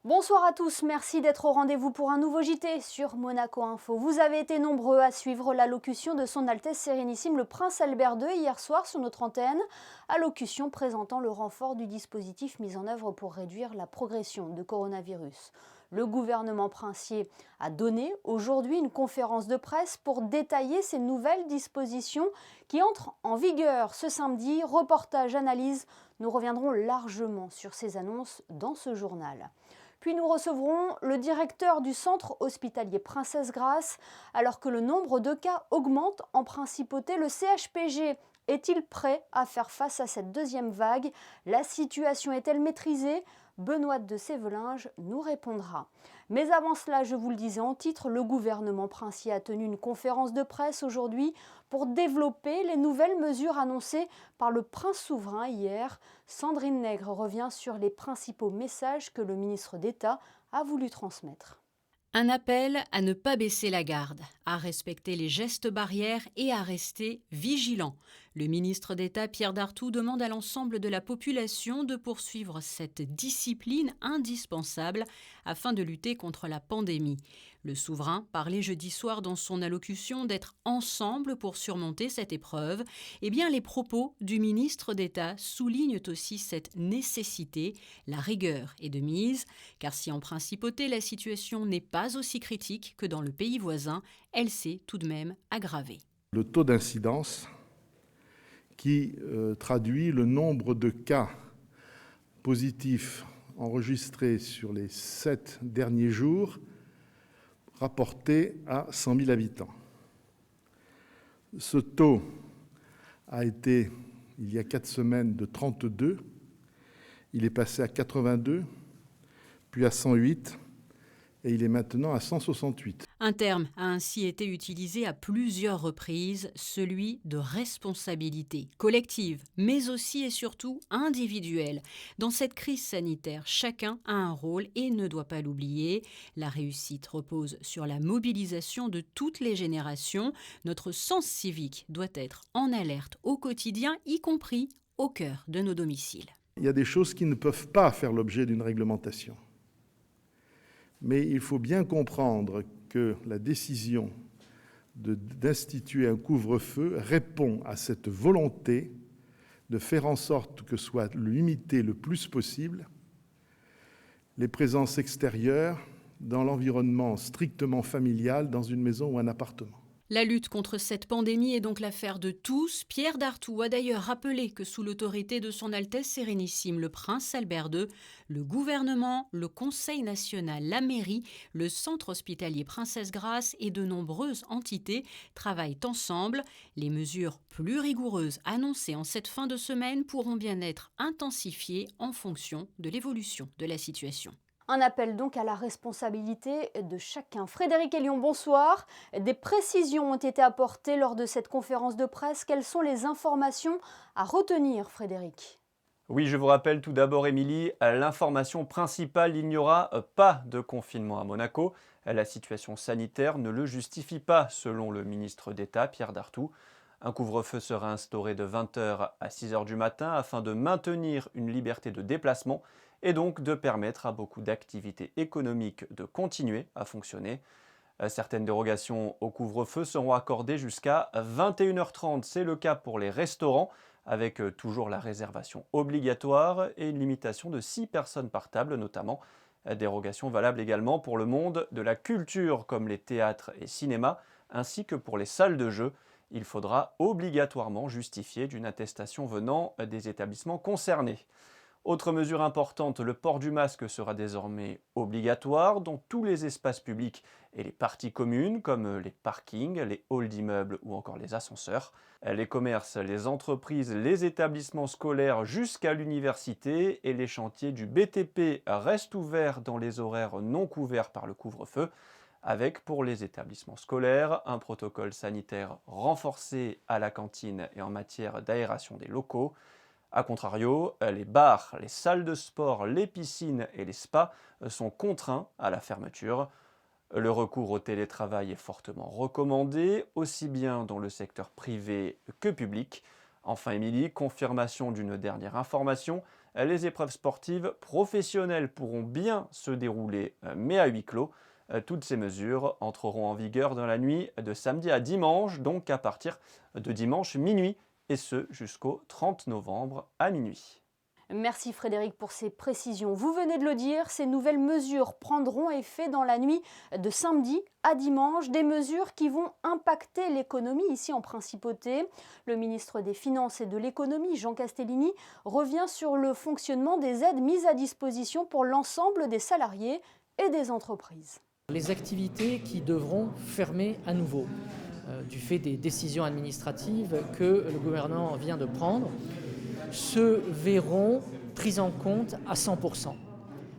Bonsoir à tous, merci d'être au rendez-vous pour un nouveau JT sur Monaco Info. Vous avez été nombreux à suivre l'allocution de Son Altesse Sérénissime le Prince Albert II hier soir sur notre antenne, allocution présentant le renfort du dispositif mis en œuvre pour réduire la progression de coronavirus. Le gouvernement princier a donné aujourd'hui une conférence de presse pour détailler ces nouvelles dispositions qui entrent en vigueur ce samedi. Reportage, analyse, nous reviendrons largement sur ces annonces dans ce journal. Puis nous recevrons le directeur du centre hospitalier Princesse Grace. Alors que le nombre de cas augmente en principauté, le CHPG est-il prêt à faire face à cette deuxième vague? La situation est-elle maîtrisée? Benoît de Sévelinge nous répondra. Mais avant cela, je vous le disais en titre, le gouvernement princier a tenu une conférence de presse aujourd'hui pour développer les nouvelles mesures annoncées par le prince souverain hier. Sandrine Nègre revient sur les principaux messages que le ministre d'État a voulu transmettre. Un appel à ne pas baisser la garde, à respecter les gestes barrières et à rester vigilant. Le ministre d'État Pierre Dartout demande à l'ensemble de la population de poursuivre cette discipline indispensable afin de lutter contre la pandémie. Le souverain parlait jeudi soir dans son allocution d'être ensemble pour surmonter cette épreuve. Eh bien, les propos du ministre d'État soulignent aussi cette nécessité. La rigueur est de mise, car si en principauté la situation n'est pas aussi critique que dans le pays voisin, elle s'est tout de même aggravée. Le taux d'incidence qui traduit le nombre de cas positifs enregistrés sur les 7 derniers jours rapporté à 100 000 habitants. Ce taux a été, il y a 4 semaines, de 32. Il est passé à 82, puis à 108, et il est maintenant à 168. Un terme a ainsi été utilisé à plusieurs reprises, celui de responsabilité collective, mais aussi et surtout individuelle. Dans cette crise sanitaire, chacun a un rôle et ne doit pas l'oublier. La réussite repose sur la mobilisation de toutes les générations. Notre sens civique doit être en alerte au quotidien, y compris au cœur de nos domiciles. Il y a des choses qui ne peuvent pas faire l'objet d'une réglementation. Mais il faut bien comprendre que la décision d'instituer un couvre-feu répond à cette volonté de faire en sorte que soient limitées le plus possible les présences extérieures dans l'environnement strictement familial, dans une maison ou un appartement. La lutte contre cette pandémie est donc l'affaire de tous. Pierre Dartout a d'ailleurs rappelé que sous l'autorité de Son Altesse Sérénissime le Prince Albert II, le gouvernement, le Conseil national, la mairie, le centre hospitalier Princesse Grace et de nombreuses entités travaillent ensemble. Les mesures plus rigoureuses annoncées en cette fin de semaine pourront bien être intensifiées en fonction de l'évolution de la situation. Un appel donc à la responsabilité de chacun. Frédéric Elion, bonsoir. Des précisions ont été apportées lors de cette conférence de presse. Quelles sont les informations à retenir, Frédéric ? Oui, je vous rappelle tout d'abord, Émilie, l'information principale, il n'y aura pas de confinement à Monaco. La situation sanitaire ne le justifie pas, selon le ministre d'État, Pierre Dartout. Un couvre-feu sera instauré de 20h à 6h du matin afin de maintenir une liberté de déplacement et donc de permettre à beaucoup d'activités économiques de continuer à fonctionner. Certaines dérogations au couvre-feu seront accordées jusqu'à 21h30. C'est le cas pour les restaurants, avec toujours la réservation obligatoire et une limitation de 6 personnes par table notamment. Dérogation valable également pour le monde de la culture, comme les théâtres et cinémas, ainsi que pour les salles de jeu. Il faudra obligatoirement justifier d'une attestation venant des établissements concernés. Autre mesure importante, le port du masque sera désormais obligatoire dans tous les espaces publics et les parties communes comme les parkings, les halls d'immeubles ou encore les ascenseurs. Les commerces, les entreprises, les établissements scolaires jusqu'à l'université et les chantiers du BTP restent ouverts dans les horaires non couverts par le couvre-feu, avec pour les établissements scolaires un protocole sanitaire renforcé à la cantine et en matière d'aération des locaux. A contrario, les bars, les salles de sport, les piscines et les spas sont contraints à la fermeture. Le recours au télétravail est fortement recommandé, aussi bien dans le secteur privé que public. Enfin, Émilie, confirmation d'une dernière information, Les épreuves sportives professionnelles pourront bien se dérouler, mais à huis clos. Toutes ces mesures entreront en vigueur dans la nuit de samedi à dimanche, donc à partir de dimanche minuit, et ce jusqu'au 30 novembre à minuit. Merci Frédéric pour ces précisions. Vous venez de le dire, ces nouvelles mesures prendront effet dans la nuit de samedi à dimanche, des mesures qui vont impacter l'économie ici en Principauté. Le ministre des Finances et de l'Économie, Jean Castellini, revient sur le fonctionnement des aides mises à disposition pour l'ensemble des salariés et des entreprises. Les activités qui devront fermer à nouveau du fait des décisions administratives que le gouvernement vient de prendre se verront prises en compte à 100%.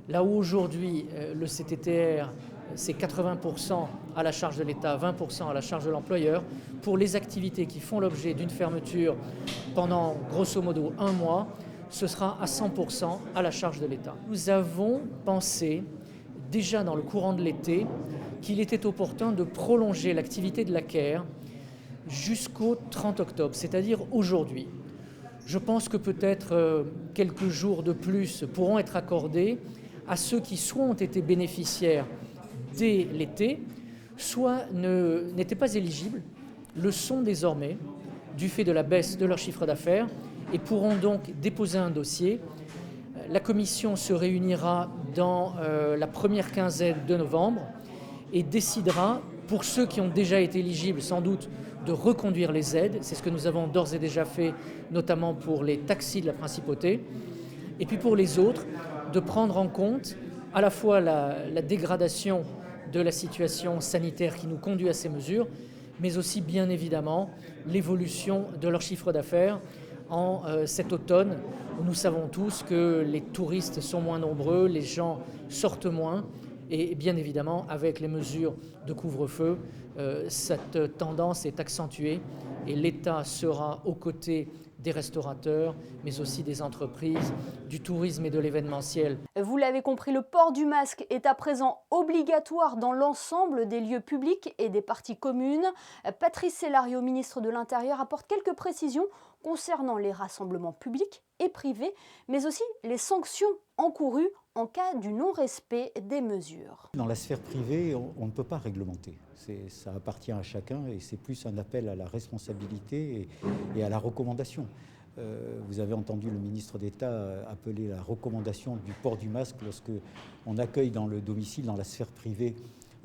Là où aujourd'hui le CTTR c'est 80% à la charge de l'État, 20% à la charge de l'employeur, pour les activités qui font l'objet d'une fermeture pendant grosso modo 1 mois, ce sera à 100% à la charge de l'État. Nous avons pensé déjà dans le courant de l'été qu'il était opportun de prolonger l'activité de la CAIR jusqu'au 30 octobre, c'est-à-dire aujourd'hui. Je pense que peut-être quelques jours de plus pourront être accordés à ceux qui soit ont été bénéficiaires dès l'été, soit n'étaient pas éligibles, le sont désormais du fait de la baisse de leur chiffre d'affaires et pourront donc déposer un dossier. La commission se réunira dans la première quinzaine de novembre et décidera, pour ceux qui ont déjà été éligibles sans doute, de reconduire les aides. C'est ce que nous avons d'ores et déjà fait, notamment pour les taxis de la Principauté. Et puis pour les autres, de prendre en compte à la fois la dégradation de la situation sanitaire qui nous conduit à ces mesures, mais aussi bien évidemment l'évolution de leur chiffre d'affaires en cet automne, où nous savons tous que les touristes sont moins nombreux, les gens sortent moins, et bien évidemment avec les mesures de couvre-feu, cette tendance est accentuée et l'État sera aux côtés des restaurateurs, mais aussi des entreprises, du tourisme et de l'événementiel. Vous l'avez compris, le port du masque est à présent obligatoire dans l'ensemble des lieux publics et des parties communes. Patrice Célario, ministre de l'Intérieur, apporte quelques précisions concernant les rassemblements publics et privés, mais aussi les sanctions encourues en cas du non-respect des mesures. Dans la sphère privée, on ne peut pas réglementer. Ça appartient à chacun et c'est plus un appel à la responsabilité et à la recommandation. Vous avez entendu le ministre d'État appeler la recommandation du port du masque lorsque on accueille dans le domicile, dans la sphère privée,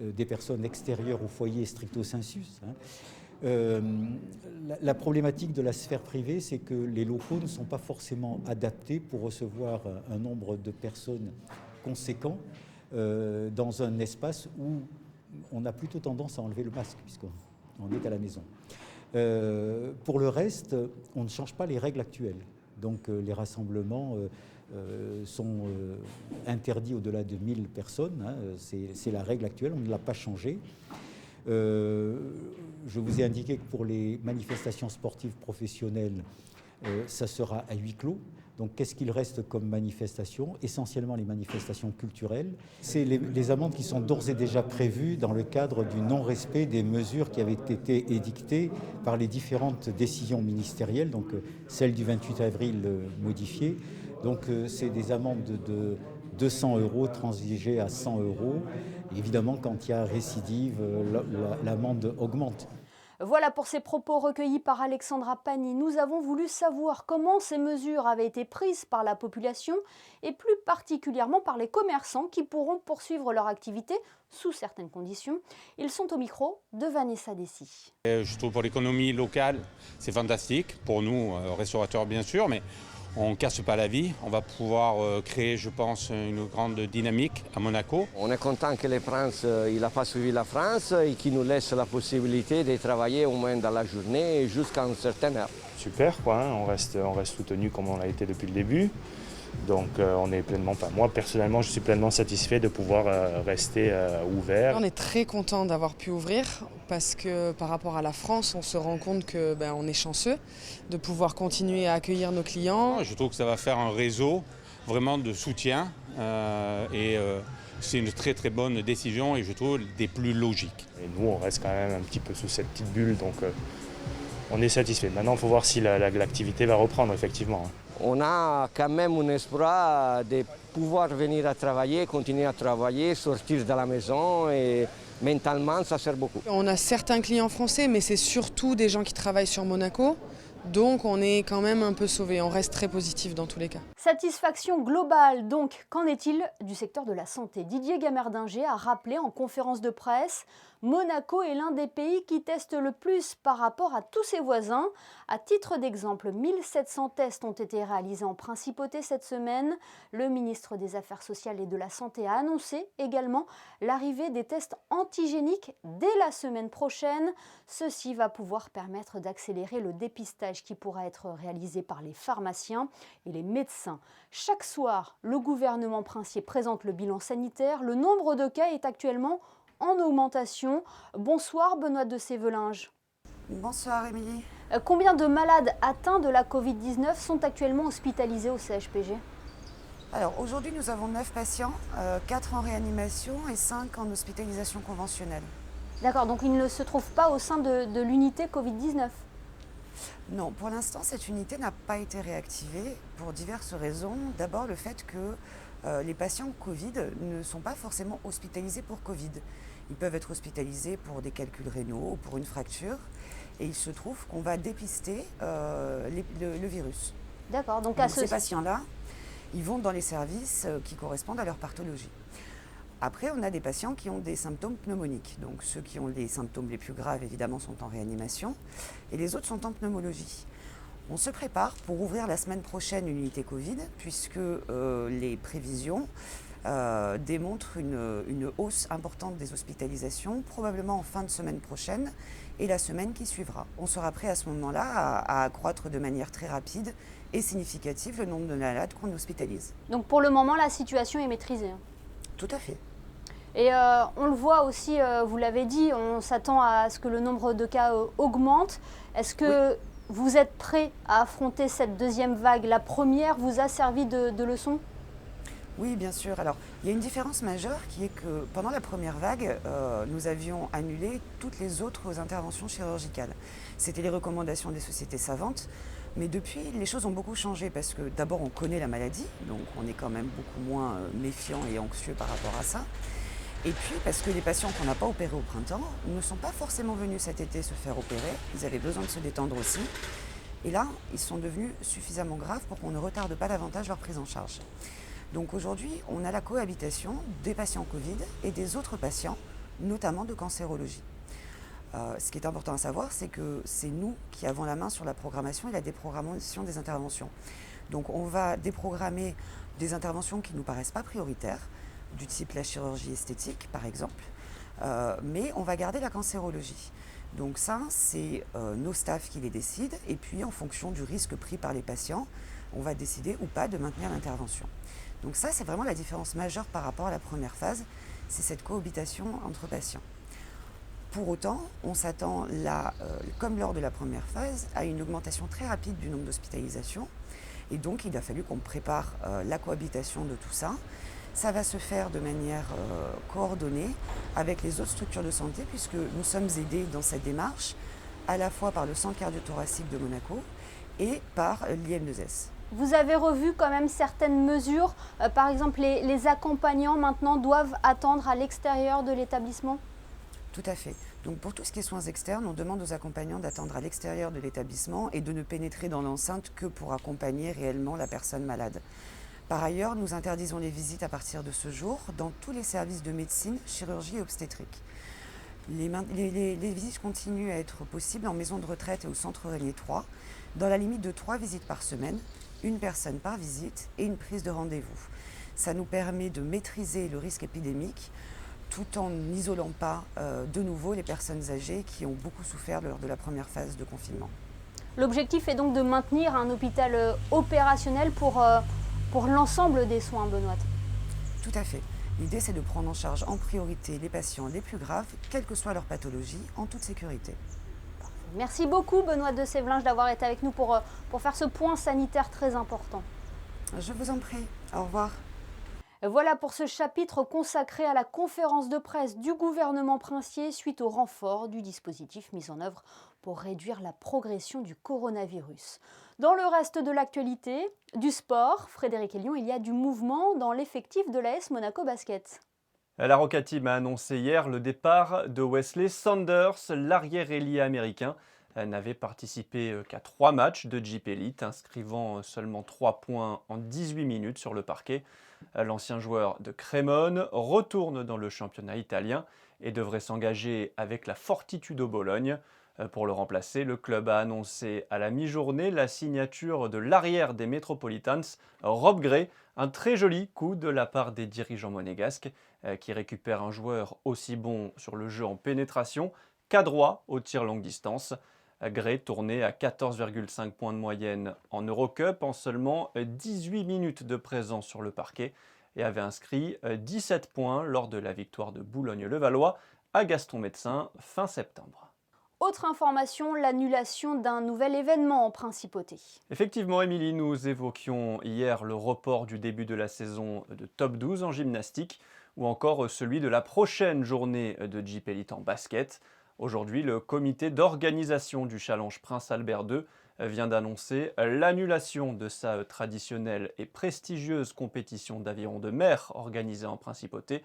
des personnes extérieures au foyer stricto sensus. La problématique de la sphère privée, c'est que les locaux ne sont pas forcément adaptés pour recevoir un nombre de personnes conséquent dans un espace où on a plutôt tendance à enlever le masque puisqu'on est à la maison. Pour le reste, on ne change pas les règles actuelles. Donc les rassemblements sont interdits au-delà de 1000 personnes. C'est la règle actuelle, on ne l'a pas changée. Je vous ai indiqué que pour les manifestations sportives professionnelles, ça sera à huis clos. Donc qu'est-ce qu'il reste comme manifestation? Essentiellement les manifestations culturelles. C'est les amendes qui sont d'ores et déjà prévues dans le cadre du non-respect des mesures qui avaient été édictées par les différentes décisions ministérielles, donc celle du 28 avril modifiée. Donc c'est des amendes de 200 € transigées à 100 €. Évidemment, quand il y a récidive, l'amende augmente. Voilà pour ces propos recueillis par Alexandra Pani. Nous avons voulu savoir comment ces mesures avaient été prises par la population et plus particulièrement par les commerçants qui pourront poursuivre leur activité sous certaines conditions. Ils sont au micro de Vanessa Dessy. Je trouve pour l'économie locale, c'est fantastique. Pour nous, restaurateurs bien sûr, mais on ne casse pas la vie. On va pouvoir créer, je pense, une grande dynamique à Monaco. On est content que la France n'a pas suivi la France et qu'il nous laisse la possibilité de travailler au moins dans la journée jusqu'à une certaine heure. Super, quoi, hein. On reste soutenu comme on l'a été depuis le début. Donc on est pleinement, moi personnellement je suis pleinement satisfait de pouvoir rester ouvert. On est très content d'avoir pu ouvrir parce que par rapport à la France, on se rend compte que on est chanceux de pouvoir continuer à accueillir nos clients. Je trouve que ça va faire un réseau vraiment de soutien et c'est une très très bonne décision et je trouve des plus logiques. Et nous on reste quand même un petit peu sous cette petite bulle donc on est satisfait. Maintenant il faut voir si l'activité va reprendre effectivement. On a quand même un espoir de pouvoir venir à travailler, continuer à travailler, sortir de la maison et mentalement ça sert beaucoup. On a certains clients français mais c'est surtout des gens qui travaillent sur Monaco. Donc on est quand même un peu sauvés, on reste très positif dans tous les cas. Satisfaction globale donc, qu'en est-il du secteur de la santé? Didier Gamerdinger a rappelé en conférence de presse, Monaco est l'un des pays qui teste le plus par rapport à tous ses voisins. À titre d'exemple, 1700 tests ont été réalisés en principauté cette semaine. Le ministre des Affaires sociales et de la Santé a annoncé également l'arrivée des tests antigéniques dès la semaine prochaine. Ceci va pouvoir permettre d'accélérer le dépistage qui pourra être réalisé par les pharmaciens et les médecins. Chaque soir, le gouvernement princier présente le bilan sanitaire. Le nombre de cas est actuellement en augmentation. Bonsoir Benoît de Sévelinge. Bonsoir Émilie. Combien de malades atteints de la Covid-19 sont actuellement hospitalisés au CHPG? Alors aujourd'hui nous avons 9 patients, 4 en réanimation et 5 en hospitalisation conventionnelle. D'accord, donc ils ne se trouvent pas au sein de l'unité Covid-19? Non, pour l'instant cette unité n'a pas été réactivée pour diverses raisons. D'abord le fait que les patients Covid ne sont pas forcément hospitalisés pour Covid. Ils peuvent être hospitalisés pour des calculs rénaux ou pour une fracture. Et il se trouve qu'on va dépister le virus. D'accord, donc ces patients-là, ils vont dans les services qui correspondent à leur pathologie. Après, on a des patients qui ont des symptômes pneumoniques. Donc ceux qui ont les symptômes les plus graves, évidemment, sont en réanimation. Et les autres sont en pneumologie. On se prépare pour ouvrir la semaine prochaine une unité Covid, puisque les prévisions démontrent une hausse importante des hospitalisations, probablement en fin de semaine prochaine et la semaine qui suivra. On sera prêt à ce moment-là à accroître de manière très rapide et significative le nombre de malades qu'on hospitalise. Donc pour le moment, la situation est maîtrisée? Tout à fait. Et on le voit aussi, vous l'avez dit, on s'attend à ce que le nombre de cas augmente. Est-ce que vous êtes prêt à affronter cette deuxième vague? La première vous a servi de leçon? Oui, bien sûr. Alors, il y a une différence majeure qui est que pendant la première vague, nous avions annulé toutes les autres interventions chirurgicales. C'était les recommandations des sociétés savantes. Mais depuis, les choses ont beaucoup changé parce que d'abord, on connaît la maladie, donc on est quand même beaucoup moins méfiant et anxieux par rapport à ça. Et puis, parce que les patients qu'on n'a pas opérés au printemps ne sont pas forcément venus cet été se faire opérer. Ils avaient besoin de se détendre aussi. Et là, ils sont devenus suffisamment graves pour qu'on ne retarde pas davantage leur prise en charge. Donc aujourd'hui, on a la cohabitation des patients Covid et des autres patients, notamment de cancérologie. Ce qui est important à savoir, c'est que c'est nous qui avons la main sur la programmation et la déprogrammation des interventions. Donc on va déprogrammer des interventions qui ne nous paraissent pas prioritaires, du type la chirurgie esthétique par exemple, mais on va garder la cancérologie. Donc ça, c'est nos staffs qui les décident et puis en fonction du risque pris par les patients, on va décider ou pas de maintenir l'intervention. Donc ça, c'est vraiment la différence majeure par rapport à la première phase, c'est cette cohabitation entre patients. Pour autant, on s'attend là, comme lors de la première phase, à une augmentation très rapide du nombre d'hospitalisations. Et donc, il a fallu qu'on prépare la cohabitation de tout ça. Ça va se faire de manière coordonnée avec les autres structures de santé, puisque nous sommes aidés dans cette démarche, à la fois par le Centre cardio-thoracique de Monaco et par l'IM2S. Vous avez revu quand même certaines mesures. Par exemple, les accompagnants maintenant doivent attendre à l'extérieur de l'établissement? Tout à fait. Donc pour tout ce qui est soins externes, on demande aux accompagnants d'attendre à l'extérieur de l'établissement et de ne pénétrer dans l'enceinte que pour accompagner réellement la personne malade. Par ailleurs, nous interdisons les visites à partir de ce jour dans tous les services de médecine, chirurgie et obstétrique. Les visites continuent à être possibles en maison de retraite et au centre Régnier 3, dans la limite de 3 visites par semaine, une personne par visite et une prise de rendez-vous. Ça nous permet de maîtriser le risque épidémique tout en n'isolant pas de nouveau les personnes âgées qui ont beaucoup souffert lors de la première phase de confinement. L'objectif est donc de maintenir un hôpital opérationnel pour l'ensemble des soins, Benoît. Tout à fait. L'idée, c'est de prendre en charge en priorité les patients les plus graves, quelle que soit leur pathologie, en toute sécurité. Merci beaucoup, Benoît de Sévelinge, d'avoir été avec nous pour faire ce point sanitaire très important. Je vous en prie. Au revoir. Voilà pour ce chapitre consacré à la conférence de presse du gouvernement princier suite au renfort du dispositif mis en œuvre pour réduire la progression du coronavirus. Dans le reste de l'actualité, du sport, Frédéric Hélion, il y a du mouvement dans l'effectif de l'AS Monaco Basket. La Roca Team a annoncé hier le départ de Wesley Saunders, l'arrière-ailier américain. N'avait participé qu'à 3 matchs de Jeep Elite, inscrivant seulement 3 points en 18 minutes sur le parquet. L'ancien joueur de Crémone retourne dans le championnat italien et devrait s'engager avec la Fortitudo Bologne. Pour le remplacer, le club a annoncé à la mi-journée la signature de l'arrière des Metropolitans, Rob Gray, un très joli coup de la part des dirigeants monégasques qui récupèrent un joueur aussi bon sur le jeu en pénétration qu'adroit au tir longue distance. Gray tournait à 14,5 points de moyenne en Eurocup en seulement 18 minutes de présence sur le parquet et avait inscrit 17 points lors de la victoire de Boulogne-le-Valois à Gaston-Médecin fin septembre. Autre information, l'annulation d'un nouvel événement en Principauté. Effectivement, Émilie, nous évoquions hier le report du début de la saison de Top 12 en gymnastique ou encore celui de la prochaine journée de Jeep Elite en basket. Aujourd'hui, le comité d'organisation du Challenge Prince Albert II vient d'annoncer l'annulation de sa traditionnelle et prestigieuse compétition d'aviron de mer organisée en Principauté,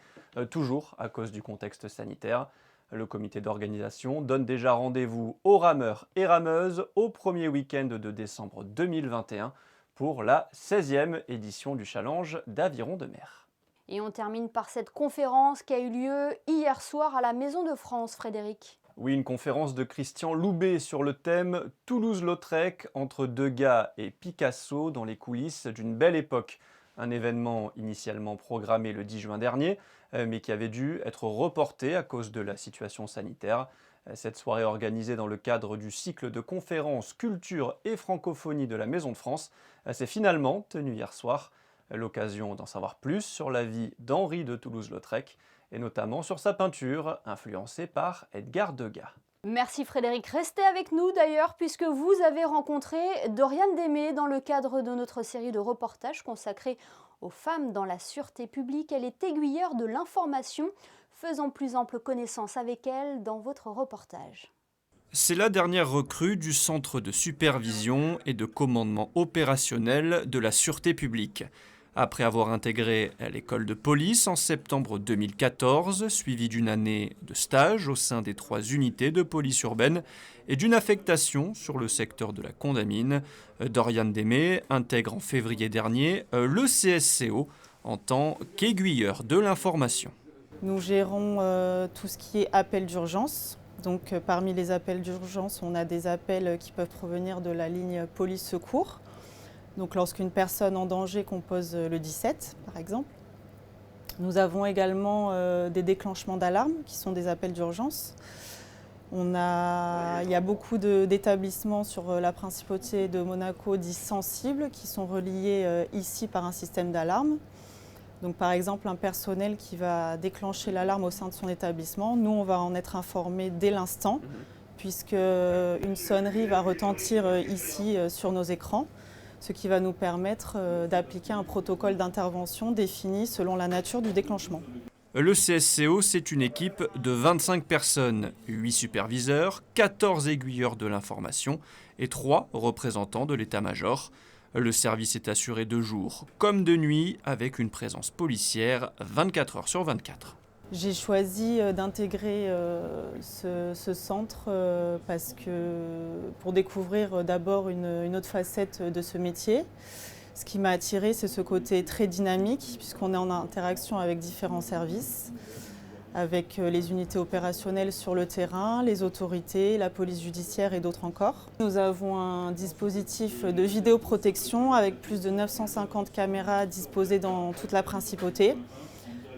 toujours à cause du contexte sanitaire. Le comité d'organisation donne déjà rendez-vous aux rameurs et rameuses au premier week-end de décembre 2021 pour la 16e édition du Challenge d'aviron de mer. Et on termine par cette conférence qui a eu lieu hier soir à la Maison de France, Frédéric. Oui, une conférence de Christian Loubet sur le thème « Toulouse-Lautrec, entre Degas et Picasso dans les coulisses d'une belle époque ». Un événement initialement programmé le 10 juin dernier, mais qui avait dû être reporté à cause de la situation sanitaire. Cette soirée organisée dans le cadre du cycle de conférences Culture et Francophonie de la Maison de France s'est finalement tenue hier soir. L'occasion d'en savoir plus sur la vie d'Henri de Toulouse-Lautrec et notamment sur sa peinture influencée par Edgar Degas. Merci Frédéric. Restez avec nous d'ailleurs puisque vous avez rencontré Doriane Démé dans le cadre de notre série de reportages consacrée aux femmes dans la sûreté publique. Elle est aiguilleur de l'information. Faisons plus ample connaissance avec elle dans votre reportage. C'est la dernière recrue du Centre de supervision et de commandement opérationnel de la sûreté publique. Après avoir intégré l'école de police en septembre 2014, suivi d'une année de stage au sein des 3 unités de police urbaine et d'une affectation sur le secteur de la Condamine, Doriane Démé intègre en février dernier le CSCO en tant qu'aiguilleur de l'information. Nous gérons tout ce qui est appel d'urgence. Donc parmi les appels d'urgence, on a des appels qui peuvent provenir de la ligne police-secours. Donc lorsqu'une personne en danger compose le 17, par exemple. Nous avons également des déclenchements d'alarme qui sont des appels d'urgence. Il y a beaucoup d'établissements sur la Principauté de Monaco dits sensibles qui sont reliés ici par un système d'alarme. Donc par exemple un personnel qui va déclencher l'alarme au sein de son établissement, nous on va en être informés dès l'instant puisque une sonnerie va retentir ici sur nos écrans. Ce qui va nous permettre d'appliquer un protocole d'intervention défini selon la nature du déclenchement. Le CSCO, c'est une équipe de 25 personnes, 8 superviseurs, 14 aiguilleurs de l'information et 3 représentants de l'état-major. Le service est assuré de jour comme de nuit avec une présence policière 24 heures sur 24. J'ai choisi d'intégrer ce centre parce que pour découvrir d'abord une autre facette de ce métier. Ce qui m'a attirée, c'est ce côté très dynamique puisqu'on est en interaction avec différents services, avec les unités opérationnelles sur le terrain, les autorités, la police judiciaire et d'autres encore. Nous avons un dispositif de vidéoprotection avec plus de 950 caméras disposées dans toute la Principauté,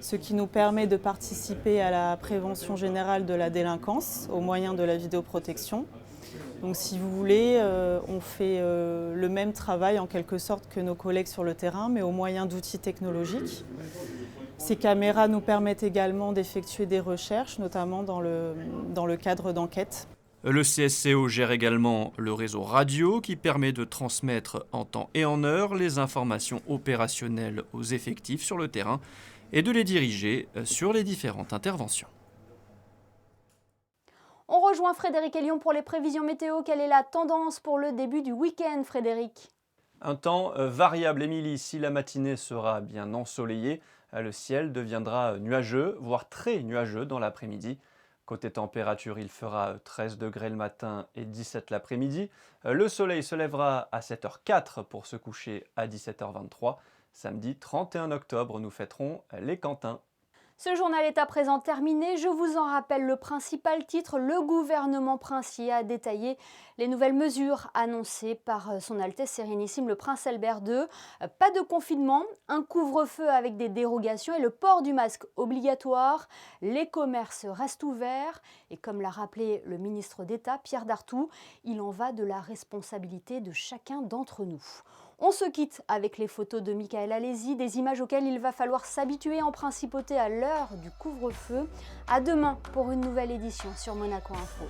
ce qui nous permet de participer à la prévention générale de la délinquance au moyen de la vidéoprotection. Donc si vous voulez, on fait le même travail en quelque sorte que nos collègues sur le terrain, mais au moyen d'outils technologiques. Ces caméras nous permettent également d'effectuer des recherches, notamment dans le cadre d'enquête. Le CSCO gère également le réseau radio qui permet de transmettre en temps et en heure les informations opérationnelles aux effectifs sur le terrain et de les diriger sur les différentes interventions. On rejoint Frédéric Elion pour les prévisions météo. Quelle est la tendance pour le début du week-end, Frédéric? Un temps variable, Émilie. Si la matinée sera bien ensoleillée, le ciel deviendra nuageux, voire très nuageux dans l'après-midi. Côté température, il fera 13 degrés le matin et 17 l'après-midi. Le soleil se lèvera à 7h04 pour se coucher à 17h23. Samedi 31 octobre, nous fêterons les Quentins. Ce journal est à présent terminé. Je vous en rappelle le principal titre. Le gouvernement princier a détaillé les nouvelles mesures annoncées par son Altesse Sérénissime le Prince Albert II. Pas de confinement, un couvre-feu avec des dérogations et le port du masque obligatoire. Les commerces restent ouverts et comme l'a rappelé le ministre d'État Pierre Dartout, il en va de la responsabilité de chacun d'entre nous. On se quitte avec les photos de Michael Alési, des images auxquelles il va falloir s'habituer en principauté à l'heure du couvre-feu. À demain pour une nouvelle édition sur Monaco Info.